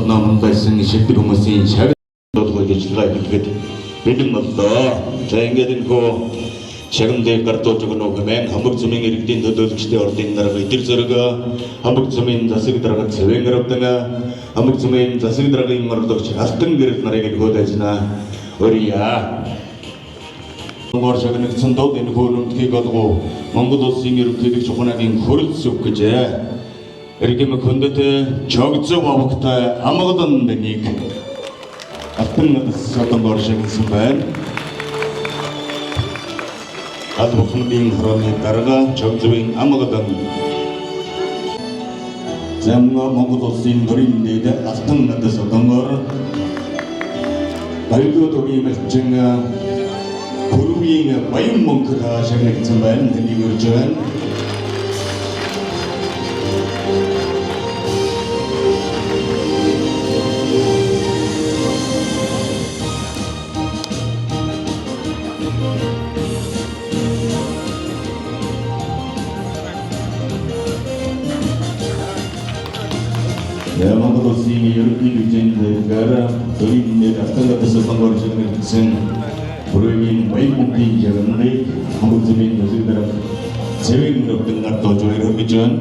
номонд байсан шилдэг хүмүүсийн шагнал болгож ажиллагаа хийхэд бэлэн боллоо. За ингээд энэ хөө шагналыг гардуулж өгнө хэмээн хамаг зүмийн иргэдийн төлөөлөгчдийн ордын дарга эдэр зэрэг хамаг зүмийн засаг дарга цэвэн гэрвдэн хамаг зүмийн засаг даргын орлогч алтан гэрэл нарыг хөдөлжнэ. Өрия Монгол шагналын доод энэ хөө нүдгийг олгоо Монгол улсын ерөнхийлөгч ухаангийн хөрөлс өг гэж эргэм хөндөд чогцоо бавхтай амгалан нэг алтан содон боршигсэн байна. ад бүхний хөрөний дарга чогцовын амгалан замга Монгол улсын төрийн дэд алтан содонгор 발도 도리 맥증 부르윙 바인 몽크가 시작했지만 이걸 전 Moнгол улсын ерөнхийлөгчийн дээгүүр төрийн алтан содонгор шигнэгдсэн Бүрийн баямгийн жагныг хамаг зүмийн засаг дарга цэвэн гэрвдэн гартуулж өргөж байна.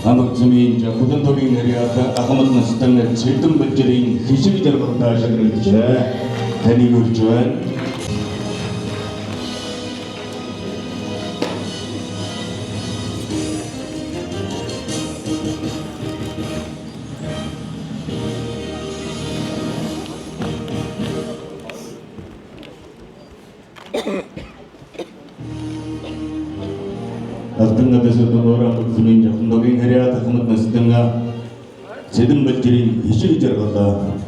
хамаг зүмийн хөдөн төвийн нэрийг ахмад настан цэлдэн бэлжирийн хишиг жаргалтай шагнагдж таныг өрж байна. алтан содонгор бүхний жахнгийн харьяа тахмад настан цэдэн бэлжирийн хишиг жаргалтай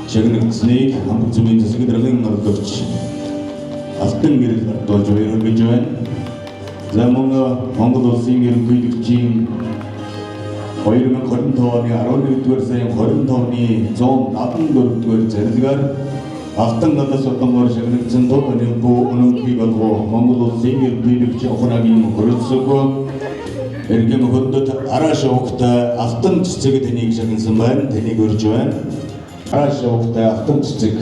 шагнагдсаныг хамаг зүмийн засаг даргын орлогч алтан гэрэл гартуулж өргөж байна. За мөн Монгол улсын ерөнхийлөгчийн 2025 оны 11-р сарын 25-ны 174-р зэрлэгээр алтан содонгор шагнагдсан тооны өнөмхийг олгоо Монгол улсын ерөнхийлөгч ухаангийн хөрөлсөг эргэм хөндөд арааш угтай алтан цэцэг тэнийг шагнасан байна. Тэнийг өрж байна. арааш угтай алтан цэцэг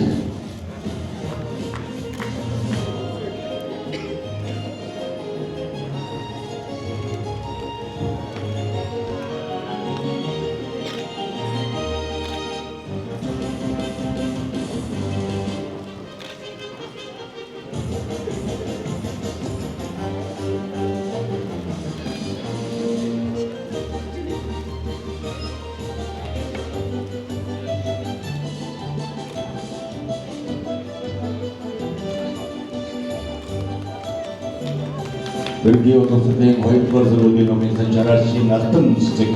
Bergio Toseteng Hoypor Zaludi Nomin Sanjarasin алтан цэцэг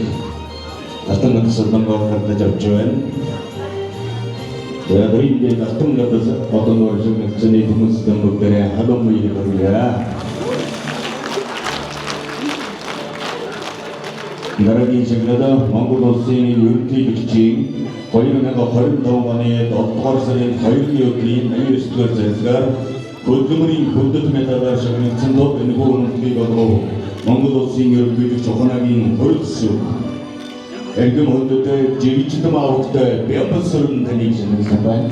алтан содонгор гаргаж авч байна. Тэрийг алтан содонгор шигнэгдсэн хүмүүсийн бүгдээ халуун үеийг хүргая. Дараагийн шигнэдэ Монгол улсын ерөнхийлөгчийн 2025 оны 7-р сарын 2-ны өдрийн 89-р зэрлэгээр хөдөлмөрийн хөндөд металаар шагнагдсан тоо энэ хүмүүнийг олгоо Монгол улсын ерөнхийлөгч ухаангийн хөрөлс эргэм хөндөд жигчдэм авахтай бямбасрын таныг шагнагдсан байна.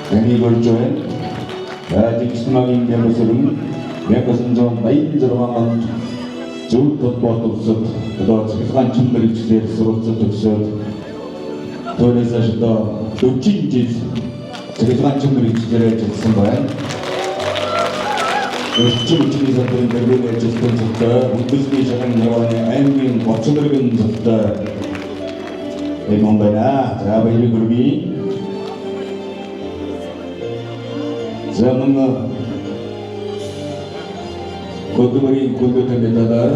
Таныг өрж байна. Жигчдэмийн бямбасрын 1986 онд зөв толгойд усад одоо цэцгэн чиммэрчлэр суралцж төгсөөд түүнээс хойш 40 жил цэцгэн чиммэрчлэр ажилласан байна. Өчигдөр сарын дөрөвд ажилласан цагтаа Үндэсний шагнал явааны аймгийн 30 мөргөн зөвтэй юм байна. За баярлалаа гүрби. Заман хөдөлмөрийн хөндөд металаар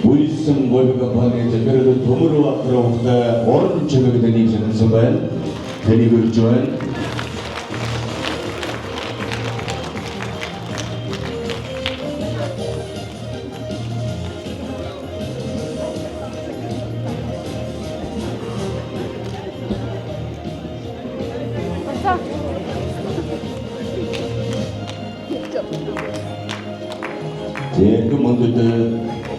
үйлсэн голга компани зөвхөн төмөр авахтай орон чимэг тэнийг шагнасан байна. Тэнийг өрж байна. 그 먼저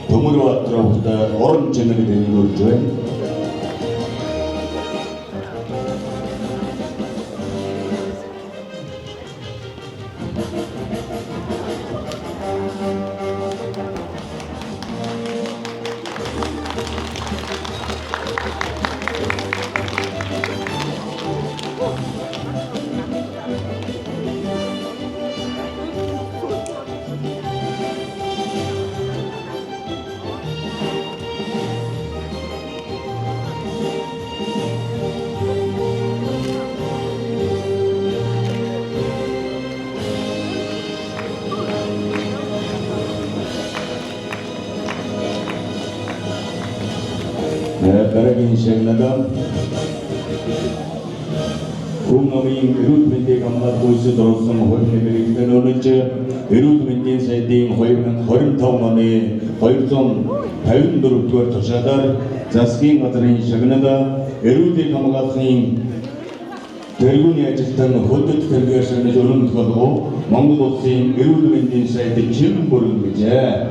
도무로 왔더라고다 오른 채널이 되는 거죠. Darakin şeklinde Kumaming erudmenti kamlat boysu dorosum hoyne birikten olunca erudmentin saydiğin hoyun tavmanı hoyurson tayun durup duvar toşadar zaskin katırın şeklinde erudi kamagatın Tergun yacıktan hodut tergiyasını jorun tukadığı Mangud olsun erudmentin saydi kim borun gece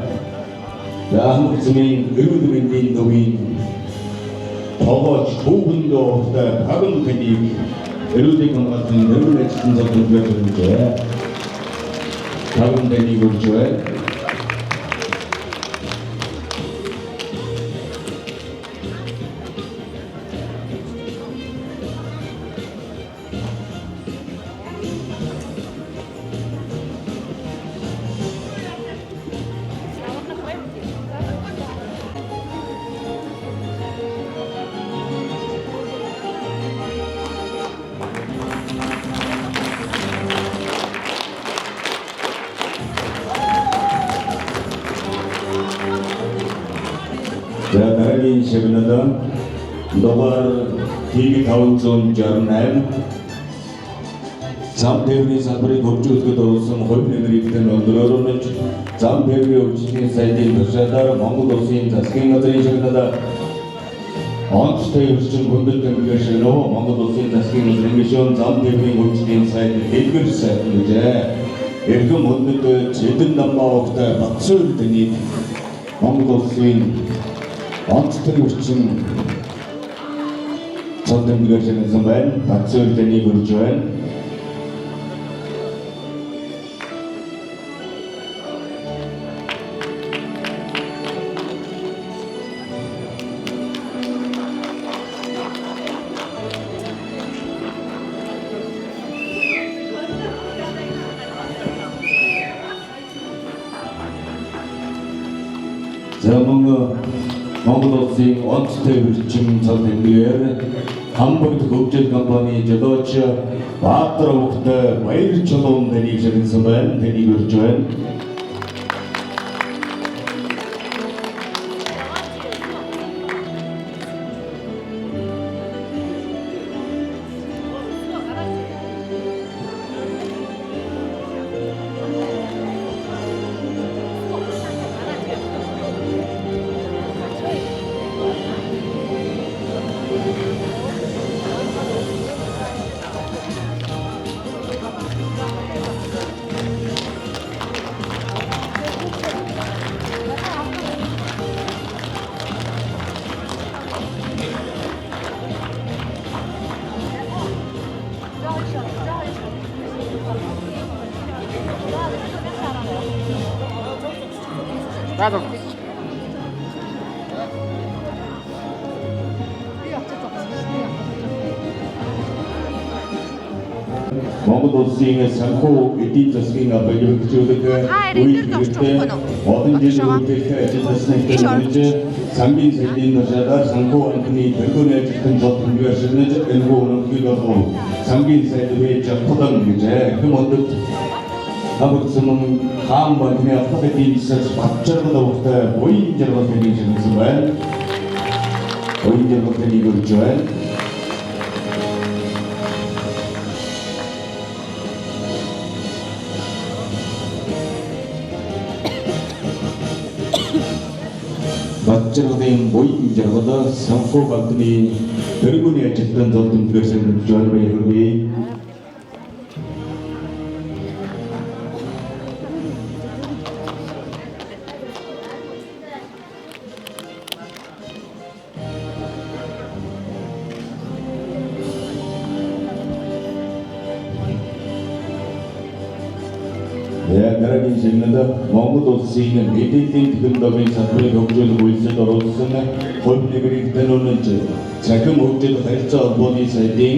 Rahmet zmin erudmentin doğin 더워 좁은도 없다 박은 편이 에로데콘 같은 내용의 진작을 보여주는데 박은 편이 그렇죠. Darakin şeklinde Dobar TV Tavuncu'nun yarınayım Zam devri sabırı kopçulukta olsun hoynemirikten öldürüyorlar Zam devri okçinin saydiğin dışarıda Mangud olsun taskin katırın şeklinde Ançtay için kundurken görüşen o Mangud olsun taskin katırın geçiyon Zam devri okçinin saydiğin edgir saydiğince Erkim onduk çetin damma okta baksı öldüğünü Mangud olsun Ançtay için Çaldığım görüşen zaman baksı öldüğünü görüşen Mangud olsun Ançtay için çaldığım Hamburg 국제 컴퍼니 저도치 바트로부터 매일 초동 대리적인 수만 대리 그렇죠. Mangud olsun sanko edit taskinga bagi kecuduk uite modern jerutekte ajitasnek sangin sedin dosada sanko ankni bergune chitin jotun gyasne elgo onkigo sangin sedwe chapodang gije kemodut Hamburg ham bandine afadaki sas patçarda vakta oyuncu vakti geçirmişler oyuncu vakti görüşüyor Batçarda oyuncularda sanko vakti bergune chitin jotun gyasne дараагийн жигнэд Монгол улсын мэдээллийн технологийн салбарын хөгжил үйлсэд оролцсон хувь нэгрийн танилж цахим хөгжил харилцаа холбооны сайдын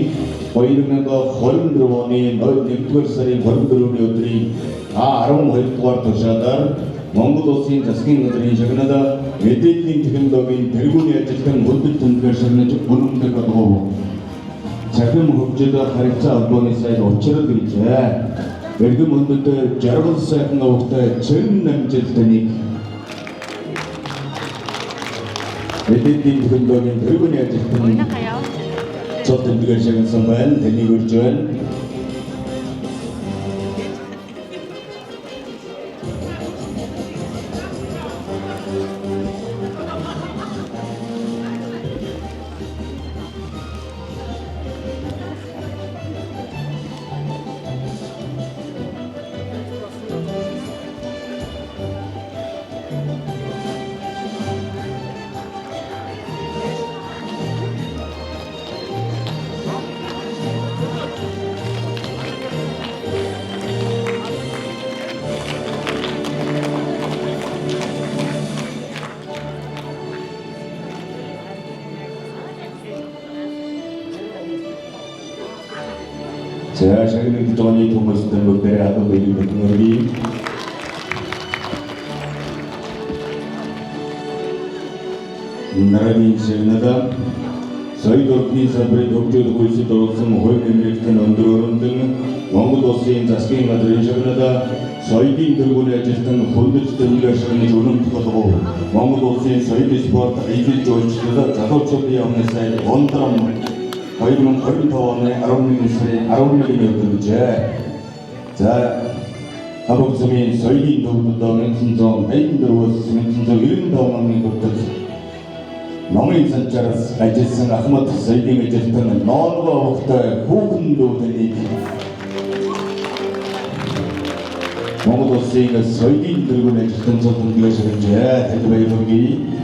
2024 оны 1-р сарын 24-ний өдрийн 12 дугаар тушаалаар Монгол улсын засгийн газрын жигнэд мэдээллийн технологийн тэргүүний ажилтан хүндэт тэмдэглэж үнэмлэх болов. Цахим хөгжил харилцаа холбооны сайд учрал гэжээ. Иргэм хүндэт жаргал сайхан авахтай цэн амжилтныг мэдээллийн технологийн тэргүүний ажилтан цог тэмдэглэж шагнасан байна. Тэнийг үрж байна. 자, 자기는 기존이 동물스던 것들에 하던 거리 대통령이 나라니 시행나다 서희도르피 사브레 독주도 고이시 도로스무 호용에미렉튼 언드로론 등 원구도스인 자스킹 마드레 시행나다 서희딘 들고내 제스탄 홀드스던 일가시간이 조는 투거도 원구도스인 서희디 스포트 아이디 조이치다 자도초비에 없는 사이드 원드람 거의는 거리터원의 아름다움이었던 자, 가복섬이 서희딘 도구도는 순정 베인드로스는 순정 이름 다음한 것들 너무인 산자라스 아이제스는 아흐마트 서희딘의 제스탄은 너무가 없다 호금도 되니 모모도 쓰이는 서희딘 들고 내 제스탄 소통 기가시는 대두바이 동기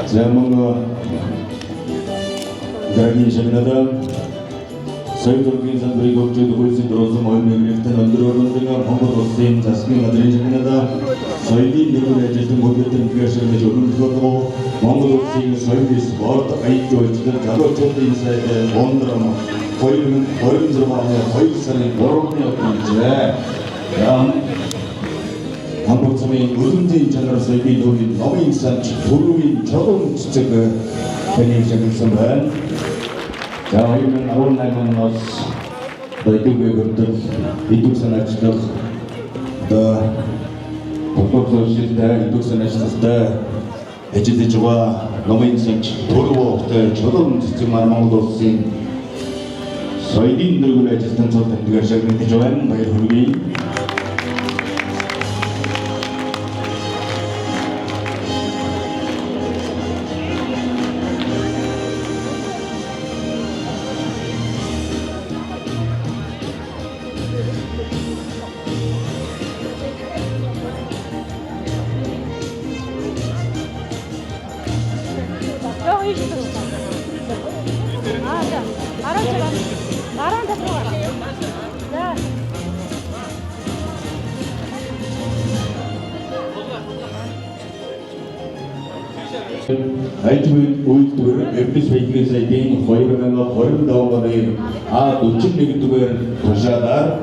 자, 뭔가 дорогие жигнада, 서희도르피 산부리 독주도 고이시 도로스 모임에미렉튼 언드로론 등과 Монгол улсын засгийн газрын жигнада соёлын нэгэн ажилтан хүндэтгэн гэршилж өрнөлгөө Монгол улсын соёлын спорт аяд жуулчлал залуучуудын сайд ондром 2026 оны 2 сарын 3-ны өдрөөр 한국 소민 우승진 전널 소비 노인 너무인산 도루인 저동 지적 변형적인 선반 자 이번 아웃라인은 어스 이쪽에 그것들 이쪽선 아치도 더 복복소 시스템 이쪽선 아치도 해지대 좋아 너무인산 도루 저동 지적만 먹어도 쓴 소이딘 들고 해지던 소템 그가 시작된 좋아하는 바이 후기 아이티브 오이트브를 웹비스 베이크에서 이긴 호이르가가 호이르다오가의 41두개 도시하다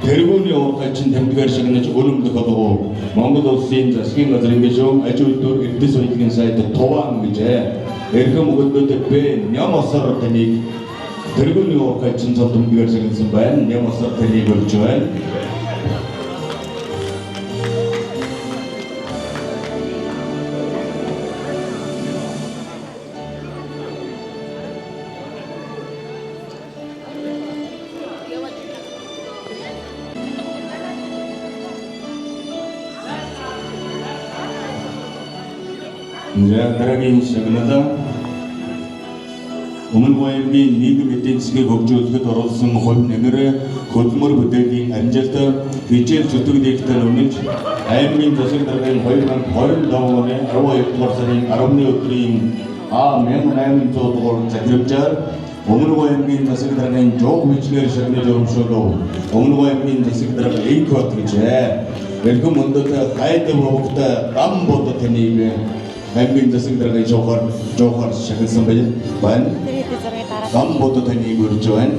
тэргүүний ургачин тэмдгээр шагнаж өрөмдөх болов Монгол улсын засгийн газрын гишүүн аж үйлдвэр эрдэс баялагын сайд Туван гэжээ. Эрхэм өгүүлбэрт бэ ням осоор таныг тэргүүний ургачин цол тэмдгээр шагнасан байна. Ням осоор таныг өрж байна. дараагийн шагналаа Өмнөд аймгийн нийгэм эдийн засгийг хөгжүүлэхэд оруулсан хувь нэмэр хөдөлмөр бүтээлийн амжилт хичээл зүтгэл өмнөж аймгийн засаг даргын 2025 оны 12 дугаар сарын 10-ны өдрийн А1800 дугаар захирамжаар Өмнөд аймгийн засаг даргын жоо хүчээр шагнаж урамшуулав. Өмнөд аймгийн засаг дарга Инкот гэжээ. Эрхэм өндөрт хайд богтой гам бод таныг аймгийн засаг даргын жоохоор шагнасан байна. Гам бод таныг өрж байна.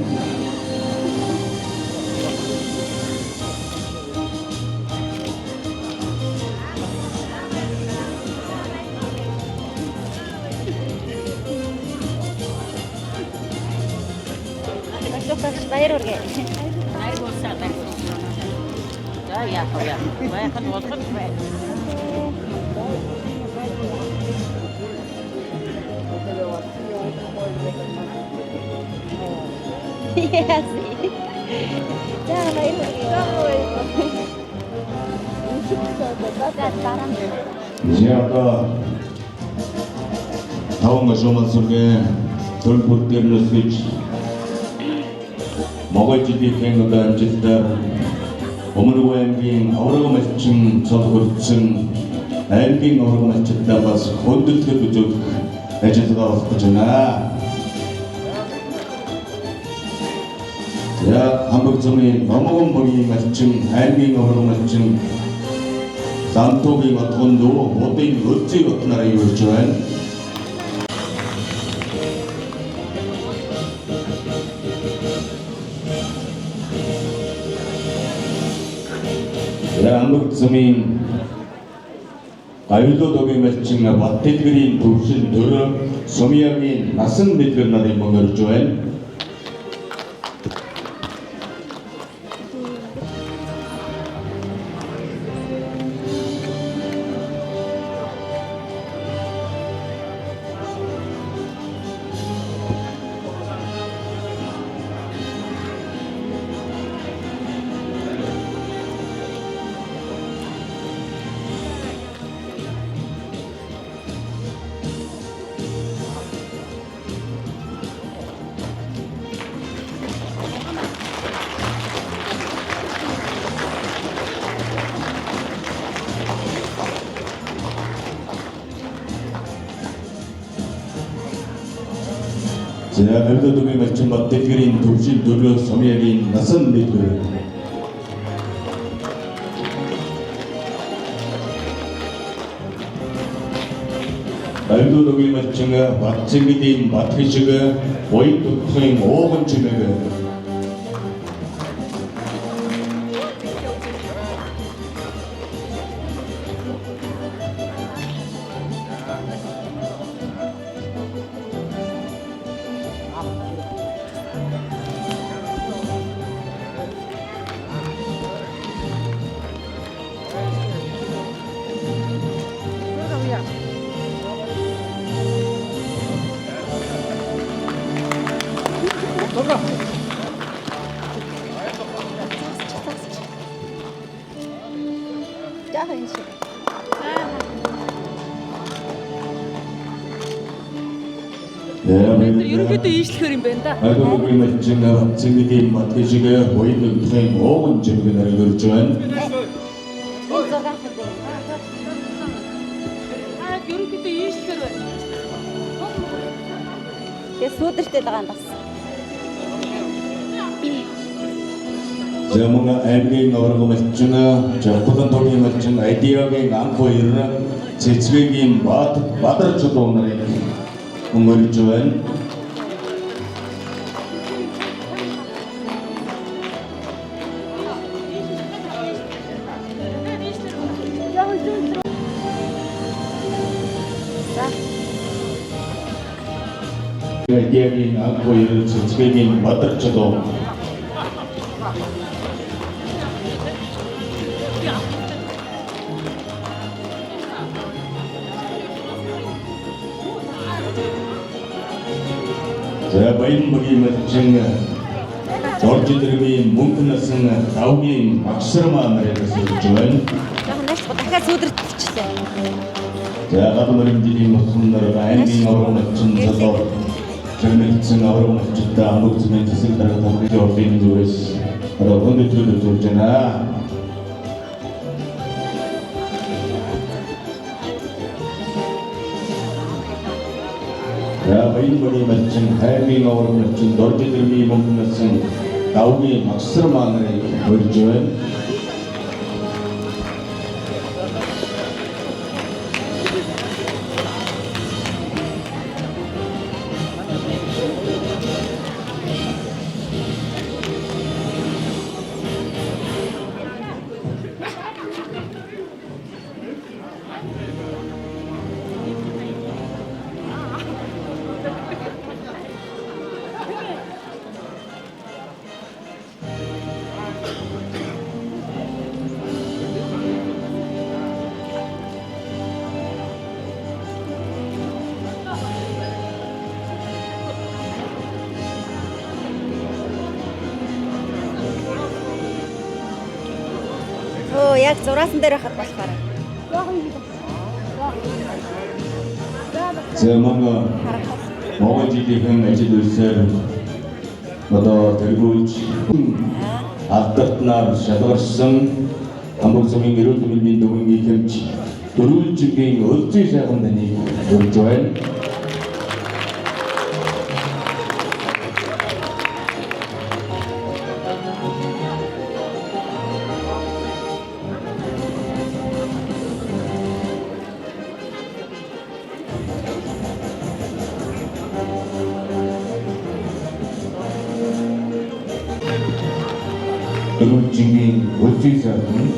Bayar orge. Bayar bolsa bayar. Ya ya. Bayar kan bolsa bayar. Iya sih. Jangan bayar orge. 이제 아까 다운 거 조만 속에 돌볼 때는 스위치 먹을 집이 갱거다 앉았다 어머니 고향긴 어르고 마침 저도 그렇쯤 엠빙 어르고 마쳤다 봐서 건드트도 좀 애제서가 왔었잖아 야 한국점이 넘어간 머리 마침 엠빙 어르고 마침 산토비가 돈도 못된 어찌 같은 나라에 요구한 한국점인 아유도 독에 마침 밭대들이 돕신 들어 소미하긴 낯선 데들 나라에 뭔가를 좋아해 제가 별도동에 맞춘 밭대들인 독실 둘러 소미하긴 낯선 데들 별도동에 맞춘 밭쟁이인 밭회식가 오인도 토잉 5번쯤에 ерөнхийдөө ийшлэхэр юм байна да. 아이돌이 맞춘 밭쟁이인 밭회식가 오인도 토잉 5번쯤에 나를 걸죠 Ерөнхийдөө ийшлэхэр байна. Тэгээ сүүдэртэй байгаа юм бас. 제가 뭔가 엠빙 어르고 맞춘 저보다 독이 맞춘 아이디어가 안고 이르는 제 지역인 마드를 쳐도 오늘 뭔가를 좋아해 대학인 안고 이를 지금인 맞들쳐도 자, 바인목이 멋진 dorji들이 뭉클났은 다우기 박스러마 말해서 주는 жоохон найс дахиад сүйдэрчихлээ. 자, 가도머림들이 무슨 나라가 엔딩 어로 멋진 저도 정맥층 어로 멋졌다 한국쯤에 짓을 따라 담그지 어린 조회스 어로 혼들들도 좋잖아. 자, 바인목이 멋진 해밍 어로 멋진 dorji들이 뭉클났은 다우기 박스러마 말해서 주는 Оо яг зураасан дээр хахад болохоор. 자, 뭔가 먹어지기는 애지들세 너도 들고 앞다트나 샤더성 한국성인 이런 민족이 경치 도를 중에 어찌 시작한다니 좋아해. 도를 중에 어찌 시작한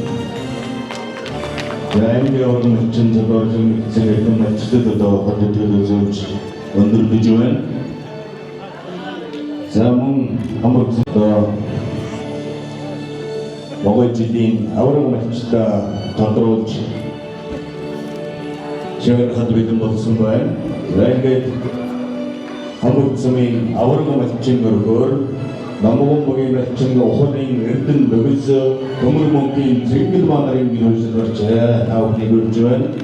자연계열은 멋진 저도 좀 생각했던 마치도도 어떻게도 좋지 오늘도 좋은 자몽 한번더 먹을지딘 아우라고 마치다 더 들어오지 시간을 가도록 못쓴 거야 라인게 한국 ਸਮ이 아우라고 마친 거를 남북은 보기 마친 거 호랭이 어떤 먹을서 동물 먹기 생길만 하는 미로서 제 아우 이걸 주는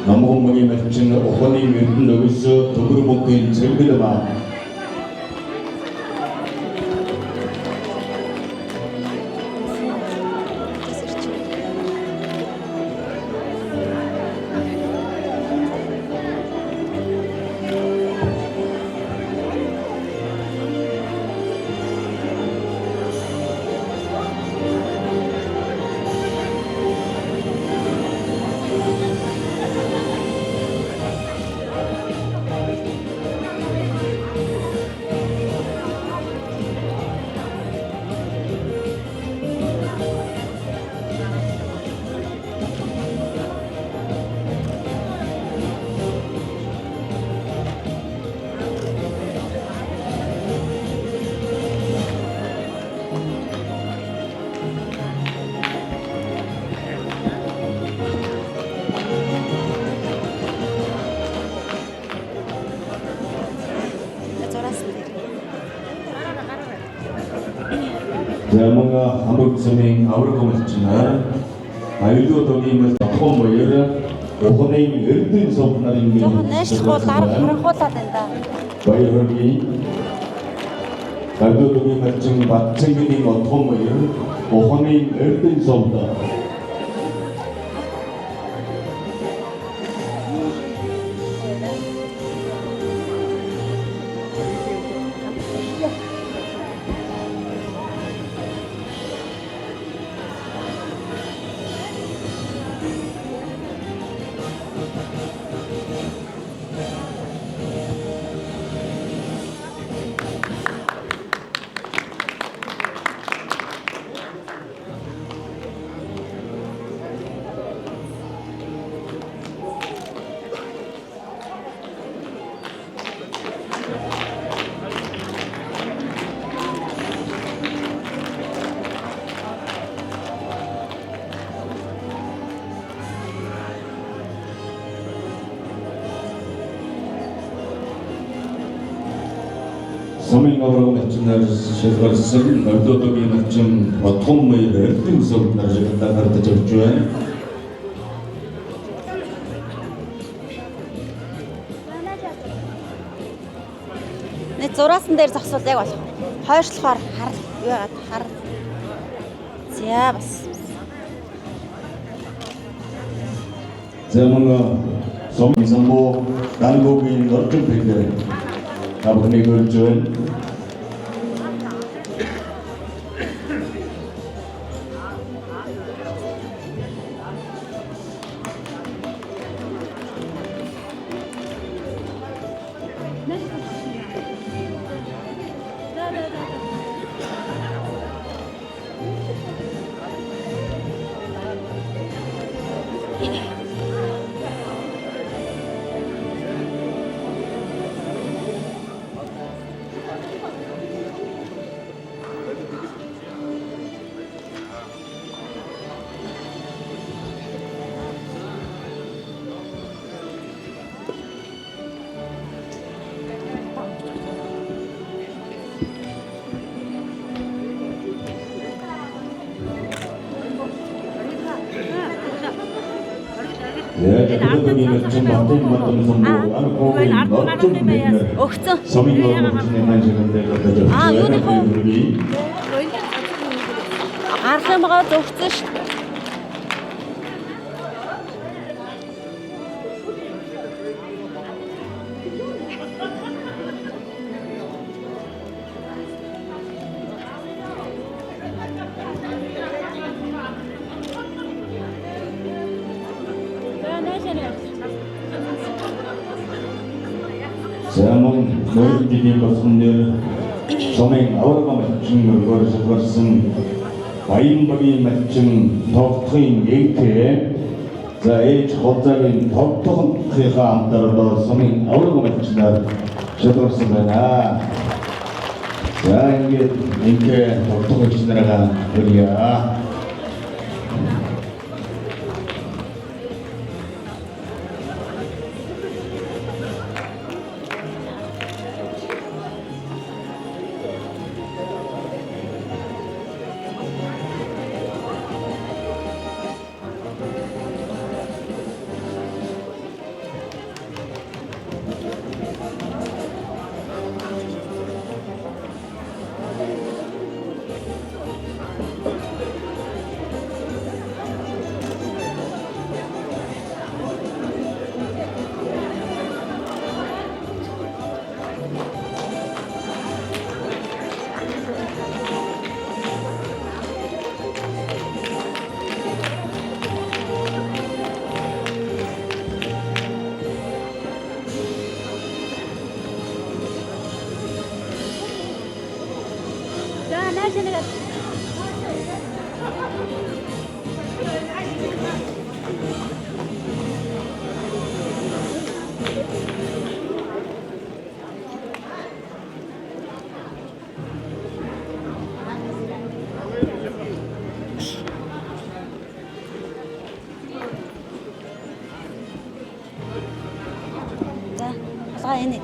남북은 보기 마친 거 호랭이 어떤 먹을서 동물 먹기 생길만 뭔가 한국 선생 아우라고 맞지만 아이도 더기 맞고 뭐 여러 오호네이 열든 소분하는 게 Жоохон найшгүй дараа харанхуулаад байна да. 바이러기 아이도 더기 맞진 맞쟁이니 어떤 뭐 여러 오호네이 열든 소분다 Сумын аврагын ачнаар шилбарсан өдөөгийн ачин бодгон маяг эрдэн зөвнөр жигдаа гардаж авч байна. Нэг зураасан дээр зогсвол яг болох. Хойшлохоор хар. За бас. За mga сумын самбо дангогийн орчин бэлээ. Абхны гөрж байна. өдөөгийн ачин батын матан самбо анхоогийн орчин бэлээ. Өгцөн. Сумын аврагын маань жигдаа гардаж авч байна. Юу нэх вэ? Гарах юм байгаа зөвхөн шүү. Сэмэн нөрдийн босгонээр сумын аврагын ачин өргөрсөн Баянбагийн малчин тогтхын эгтэй за ээж хоцогийн тогтхонхийнхаа хамтараа сумын аврагын малчнаар шалгарсан байна. За ингээд тогтхогч нараа хүрье. За, энэ нэг.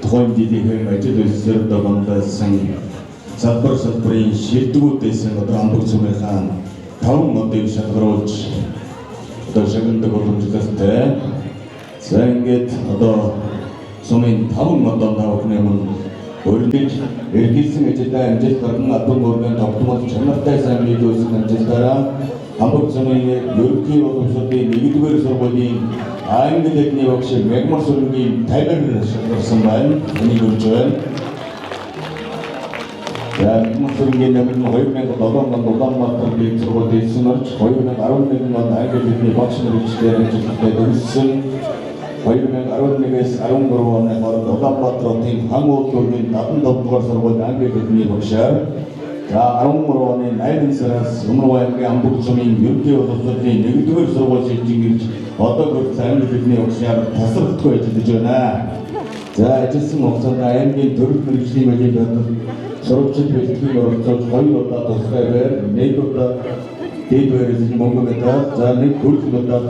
Тухайн дийлэнх ажил үйлсээр дагуулсан салбар салбарын шийдвэрүүдээс одоо амбар цумынхаа 5 одыг шалгаруулж одоо шагнадаг боломжтой. За ингээд одоо сумын 5 одоо навхны мөн өөрөөр эргэлсэн ажилдаа амжилт гарган адуу мөргөн тогтмол чанартай сайн нийлүүлсэн амжилтаараа амбар цумын ерөнхий боловсролын 1-р сургуулийн англи хэлний багш Мегмар сүрэнгийн таймер шалгарсан байна. Энийг үрж байна. Мегмар сүрэнгийн нэмэр нь 2007 онд Улаанбаатарын сургуульд ирсэн орж 2011 онд англи хэлний багш мэргэжлээр ажилладаг төрсөн. 2011-ээс 13 оны хооронд Улаанбаатарын хан уулын 75-р сургуульд англи хэлний багшаар за 13 оны 8 сараас Өмнөд аймгийн амбар цумын ерөнхий боловсролын 1-р сургууль шилжин ирж одоо хүртэл англи хэлний багшаар тасралтгүй ажиллаж байна. За ажилласан хугацаанд аймгийн төрөл мэргэжлийн малын бодлого сурвалжил бэлтгэл оролцож 2 удаа тусгай байр, 1 удаа дээд байраас мөнгөдөө за нэг хөрөлгөдөө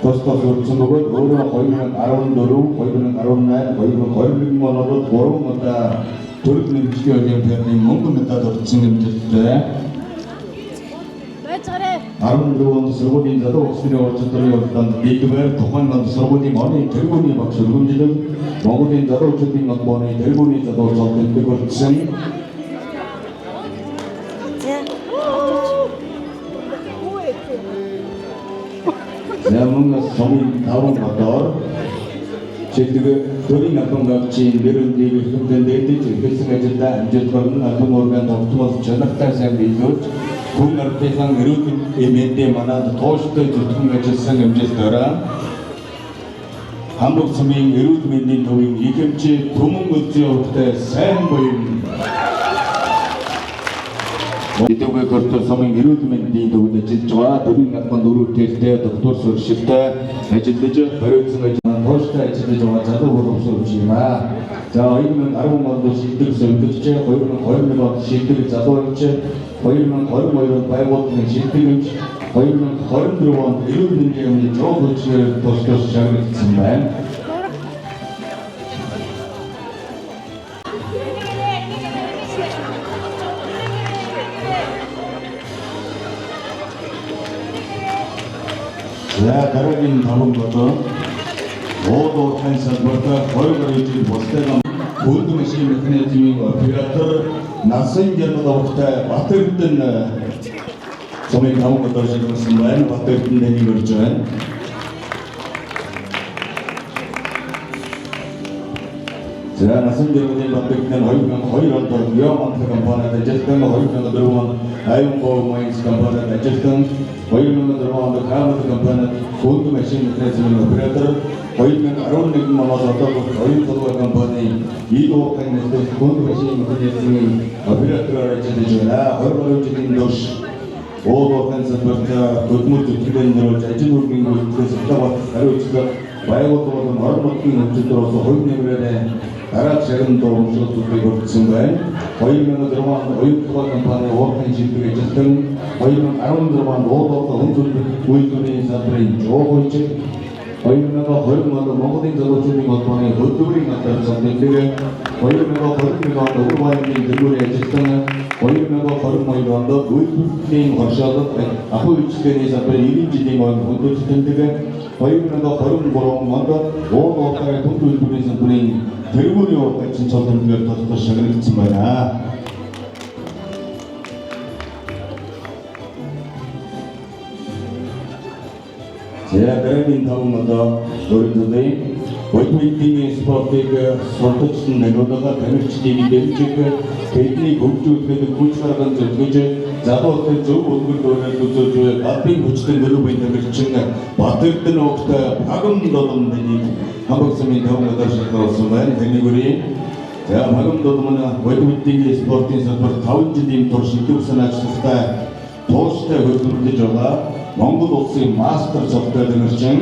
тостос өрсөн бөгөөд өөрөө 2014, 2018, 2021 оноод 3 удаа төрөл нэмжлэгийн олимпиадын мөнгө медаль өрсөн нэмжлэлтэй 14 онд сургуулийн залуу охины урьдчилан урьдчилан дийдмээр тухайн онд сургуулийн оны тэргүүний багш өргөмжлөг Монголын залуучуудын холбооны тэргүүний залуу цолтыг өргөсөн Замун сомын таван гадар чиглэг төрийн албан гавчийн нэрүндийг хүндэн дээдэж хэлсэн ажилдаа амжилт гарган албан орган тогтмол чанартай сайн биелүүлж хүн ардынхан эрүүл мэндийн манад тууштай зүтгэн ажилласан амжилтаараа Хамбог сумын эрүүл мэндийн төвийн ихэмжээ төмөн өдрийн урттай сайн буян Идэвхтэй кортор сумын эрүүл мэндийн төвөнд ажиллаж байгаа төрийн албан дөрөвтэй доктор сургалттай ажиллаж бариуцсан тууштай ажиллаж байгаа залуу боловсруулагч юм аа. За 2010 онд шилдэг зөвлөгч 2020 онд шилдэг залууч 2022 онд байгууллагын шилдэгч 2024 онд эрүүл мэндийн жоо хөтөлбөр тусгаж шагнагдсан байна. За дараагийн таван бодоо Оодоо таньсалбарта 20 гаруй жил босдоо хөлд машин механизмын оператор Насан Германовтай Батэрдэн сумын таван бодоо шилжүүлсэн байна. Батэрдэн дэний өрж байна. За Насан Германы Батэрдэн 2002 онд Яаман компаниуд ажилласан 2004 онд Аймбоо Майнс компаниуд ажилласан 2004 онд Камад компаниуд хөлд машин механизмын оператор 2011 оноос одоо оюутны компани Идо таньдаг хөлд машин механизмын оператороор ажиллаж байна. 20 жилийн турш Оодоо таньсалбарта хөдөлмөр зөвлөгөөний нөрөж ажил үргийн үйлдэлээс аваад хариуцлага байгууллагын орон нутгийн хөгжлөөрөөс хувь нэмрээ дараах шагнал дөрвөлтийг өргөсөн байна. 2006 онд оюутны компани Уурхайн шилдэг ажилтан 2016 онд Оодоо хүндрэл үйлдвэрийн салбарын жоо хойч 2020 онд Монголын залуучуудын холбооны хөтөлбөрийн албан замын 2021 онд Уурхайны дөрвөлийн ажилтан 2022 онд үйлдвэрлэлийн хоршоолот ахуй үйлчлэгээний салбарын 90 жилийн өмнө хөдөлгөөнтэй 2023 онд Уурхай түнх үйлдвэрийн салбарын тэргүүний урьдчилан цолтонгээр тусгаж шагнагдсан байна. За дараагийн таван одоо өөрөлдөө Олимпийн спортыг сурталчилсан нэгдэлээр тамирчдын дэмжих тэднийг хөгжүүлэхэд хүч гарган зөвлөж залуучууд зөв үлгэр дуурайл үзүүлж албан хүчтэй нөрөв тамирчин Батэрдэн огтой Багам Додомдыг Хамбог сумын таван удаа шалгаруулсан байна. Тэнийг үрээ. За Багам Додом нь Олимпийн спортын салбарт 5 жилийн турш идэвхтэй ажиллагатай тууштай хөдөлмөрлөж байгаа Монгол улсын мастер цогтой тамирчин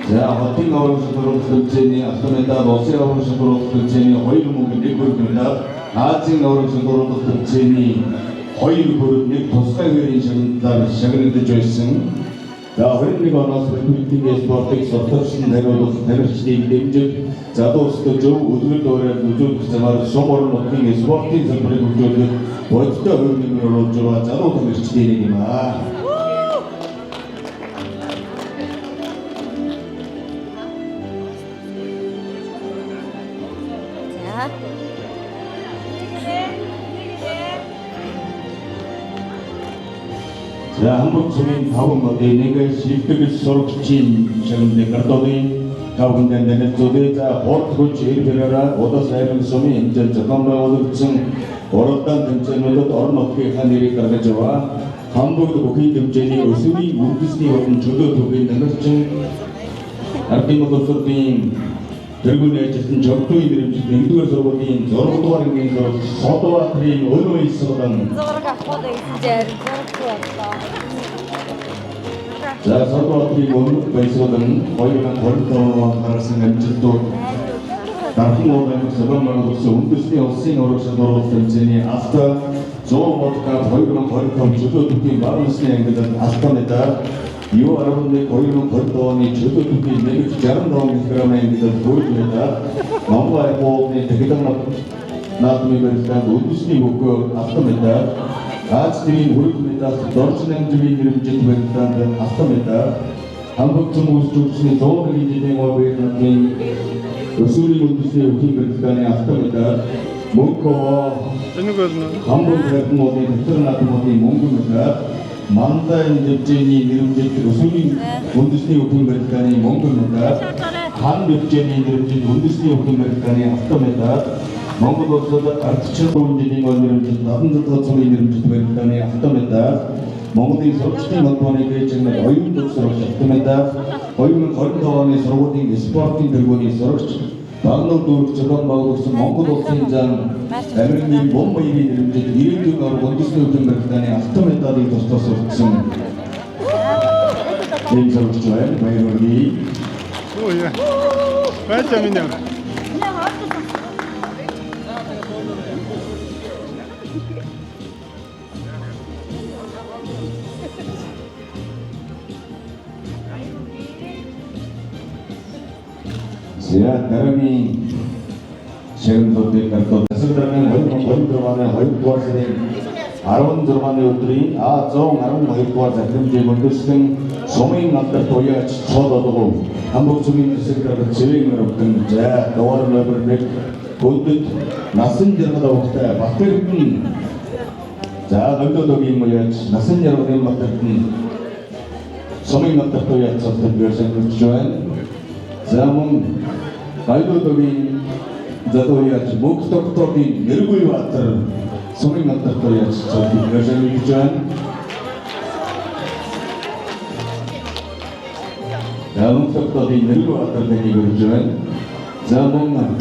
За хотын аврагын сургуулийн автомедал улсын аврагын сургуулийн 2 мөнгө 1 хүрээлэл Азийн аврагын сургуулийн 2 хүрээлэл тусгай хөрийн шагналаар шагнагдаж байсан. За 21 оноос Олимпийн спортыг сурталчилсан хариуцлага тамирчдыг дэмжих залуучуудад зөв үлгэр дуурайл үзүүлэх замаар сум орон нутгийн спортын салбарыг хөгжүүлэх бодиттой хувь нэмэр оруулж байгаа залуу тамирчдын нэг юм аа. За Хамбог сумын таван модын нэг шилдэг сурагчийн шагналыг гардооны таван дэндэнэцүүдээ за хорт хүч ирбэрээр удаас хайрын сумын хэмжээ зохион байгуулагдсан уралдаан тэмцээнүүдэд орон нутгийнхаа нэрийг гаргаж байгаа Хамбогт бүхий хэмжээний өсвөрийн үндэсний хурдан чөлөө төвийн тамирчин Ардын боловсролын тэргүүний ажилтан жогтууны нэрмжил 1-р сургуулийн 6-р ангийн сурагч Содбаатарын өөрөө исгэн За Содбаатарын өмнөх баясгалан 2025 онд гарсан амжилтууд дархан уурлын зохион байгуулсан үндэсний улсын урагш сургуулийн тэмцээний авто 100 2020 чөлөөтийн баруусны ангид алтанэда юу 2020 оны чөлөөтийн нэмэгч 65 кг ангид гүйцэтгэдэг Монгол айхууны техникийн наадмын барилдаанд үндэсний хөгөө алтанэда Азийн хөрөг медаль доржин амжилтын нэрмжит барилдаанд алтанэда Хамбог цөмөсчүүдний 100 жилийн овогийн өсвөрийн үндэсний хөгжлийн барилдааны алтанэда Мөнгө Хамбог хэдмодын интернатмодын мөнгө медаль Мандайн дэвжээний нэрмжит өсвөрийн үндэсний хөгжлийн барилдааны мөнгө медаль Хан дэвжээний нэрмжит үндэсний хөгжлийн барилдааны алтанэда Монгол улсад ардчил жилийн нэрмжит 76 цагийн нэрмжит барилдааны алтанэда Монголын сургуулийн холбооны дэжигнэр оюун төгсрөгч алтанэда 2025 оны сургуулийн спортын тэргүүний сурагч Багнууд дүүрэг зохион байгуулсан Монгол улсын зам Америкийн бомбын нэрмжит 90 орн үндэсний хөгжлийн барилдааны алтан медалийг тусдаас өгсөн ийм сурагч байна. Баярлалаа. Ой яа. Баярлалаа минь. Зя дараагийн шагналуудыг гартууд асуултын 2020 оны 2-р сарын 16-ны өдрийн А112 дугаар захирамжийн үндэслэн сумын алдарт уяач цоололгоо Хамбог цумын хэсэгт цэвэн өрөвдөн за дугаар номер 1 бүдэд насан жаргал авахтай Батэрдэн за нөлөөгийн уяач насан жаргалын Батэрдэн сумын алдарт уяач цоололт бэрсэн байна. За мөн Гайдуудын задууяач Мөнхтөктөгийн Нэргүй Баатар сумын алдарт уяач цоололт бэрсэн байна. Мөнхтөктөгийн Нэргүй Баатар нэгийг өрж байна. За мөн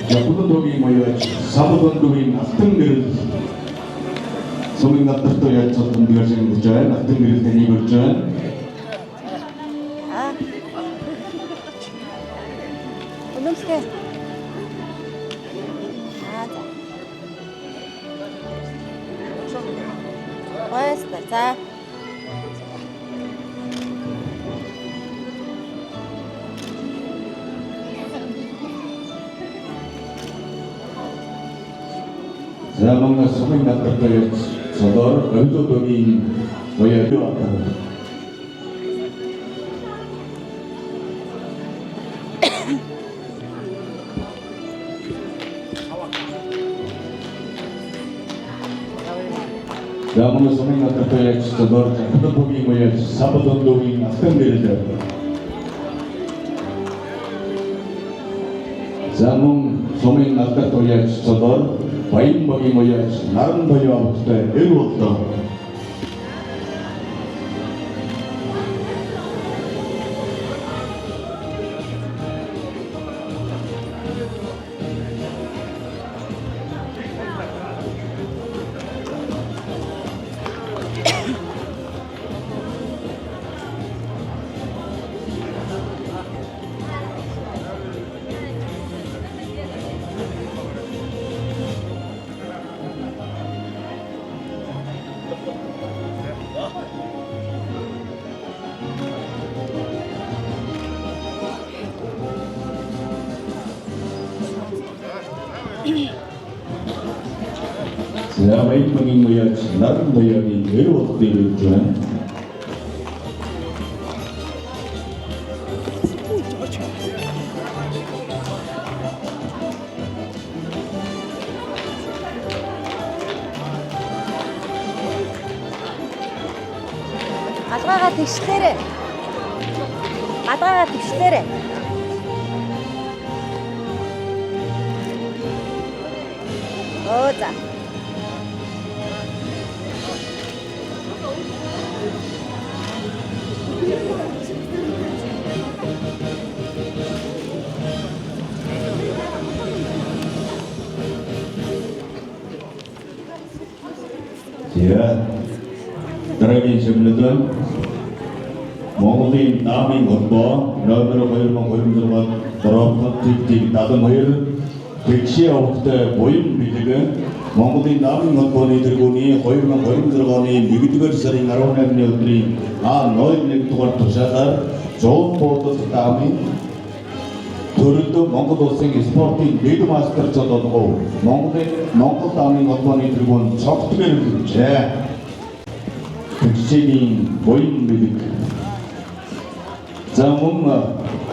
Жапондогийн уяач Самбондогийн Алтан гэрэл сумын алдарт уяач цоололт бэрсэн байна. Алтан гэрэл нэгийг өрж байна. Нэмсгэ. Баяста за. За мөн сумын алдарт уяач цодор Гайдуудын уяач Дамын сумын алдарт уяач цодор Жапондогийн уяач Самбондогийн алтан гэрэл За мөн сумын алдарт уяач цодор Баянбагийн уяач Наран баян авахтай эр боллоо. За Баянбагийн уяач Наран баягийн эр боллоо гэж байна. Алгаагаа тэгшлээрээ. Алгаагаа тэгшлээрээ. Оо за. За дараагийн шагналууд Монголын намын холбоо номер 2026 дөрөвдөг 72 백시 авахта буян бэлэг Монголын намын холбооны тэргүүний 2026 оны 1-р сарын 18-ны өдрийн А01 дугаар тушаалаар зүүн буудал дамын төрөлд Монгол улсын спортын лиг мастер цололгоо Монгол намын холбооны тэргүүн цогтгэр хэлжээ. 백시гийн буян бэлэг за мөн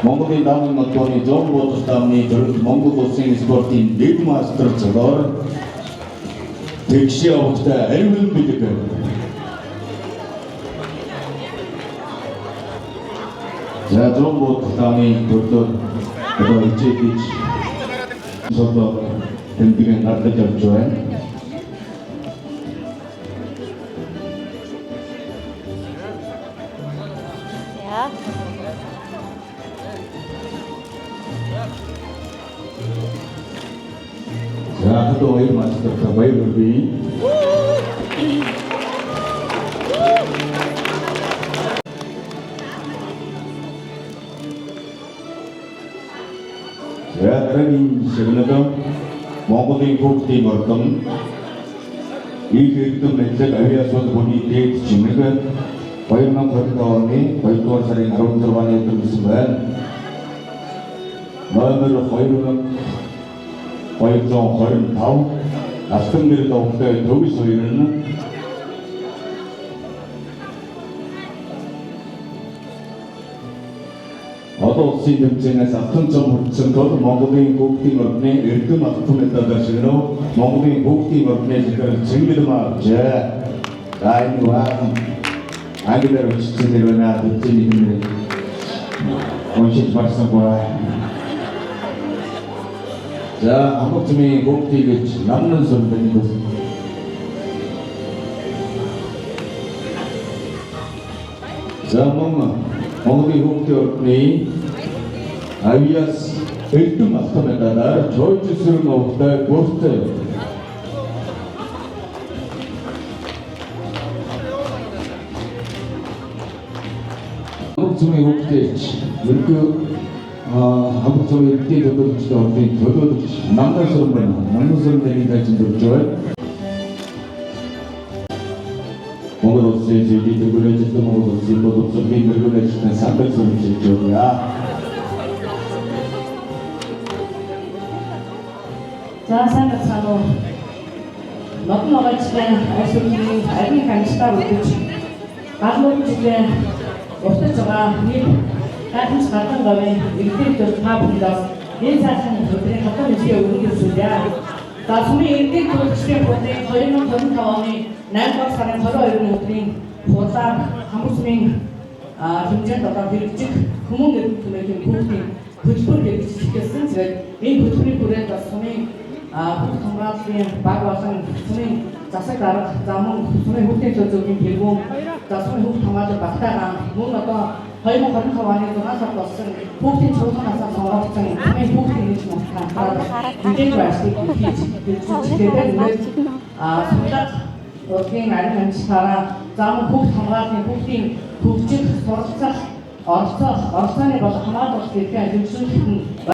Монголын намын холбооны зүүн буудал дамны төрөлд Монгол улсын спортын лиг мастер цолоор 백시 авахта ариун бэлэг за зүүн буудал дамны төрөлд одоо ичээж содо тэмдэгэн гардаж явж байна. За. За одоо хоёр мастер баяр хүргэе. За дараагийн шагнал Монголын хүүхдийн ордон их эрдэм мэдлэг авиасын бүхний дээд чимэг 2020 оны 2-р сарын 16-ны өдөр гэсэн байна. Номер 2225 Алтан нэр довтой төвс хоёр нь одоо улсын тэмцээнээс алтан цом хүртсэн тул Монголын хүүхдийн ордны эрдэм алтан медаль ашиглав Монголын хүүхдийн ордны захирал Цэнгэл авчээ. За энэ waan англиар бичсэн нэр байна гэдэг юм. Онцгой барсангүй. За амгтмын хүүхдийг гэж намнан сүрдэн бас. За Монголын хүүхдийн ордны авиас эрдэм алтан медалаар чойжсрын овтой бүртээ Амгтмын хүүхдийч ердөө Амгтмын эрдээ төлөөлөгчдийн ордын төлөөлөгч намнан сүрэн дээр тайлбарлаж байна. Монгол улсын зүйн төлөөлөгчдийн Монгол улсын боловсролын төлөөлөгчдийн сандаг сүрэмжлэж байна. За сайн байна уу? Нотон ногоочтой այսօрийн арийн хамтдаа үдэж галмууд жилээ уртаж байгаа нэг гайхамш гадан гавын иргэдээр та бүхэндээ энэ цаашаа өдрийн хатан нэсгээ өгөх зүйлээ. За сүмийн иргэд төлөвчдийн бүхний 2025 оны 8-р сарын 22-ны өдрийн худлаар хамаг сүмийн хэмжээнд одоо хэрэгжих хүмүүн гэрэл төлөвийн хүүхдийн хөтөлбөр хэрэгжүүлсэн зэрэг энэ хөтөлбөрийн хүрээнд бас сүмийн хүүхд хамгааллын баг болон сүмийн засаг дарга замун сүмийн хүүхдийн төлөвийн тэргүүн за сүмийн хүүхд хамгааллын багтайгаан мөн одоо 2025 оны 6 сард болсон хүүхдийн чуулган насаар сонгогдсон сүмийн хүүхдийн нэгж настай мэдээж байшиг хийж хэрэгжүүлээд судлаад урлагийн арийн хамтдаараа замун хүүхд хамгааллын хүүхдийн хөгжих, суралцах, оролцооны болон хамгаалалт хэрэгтэй ажил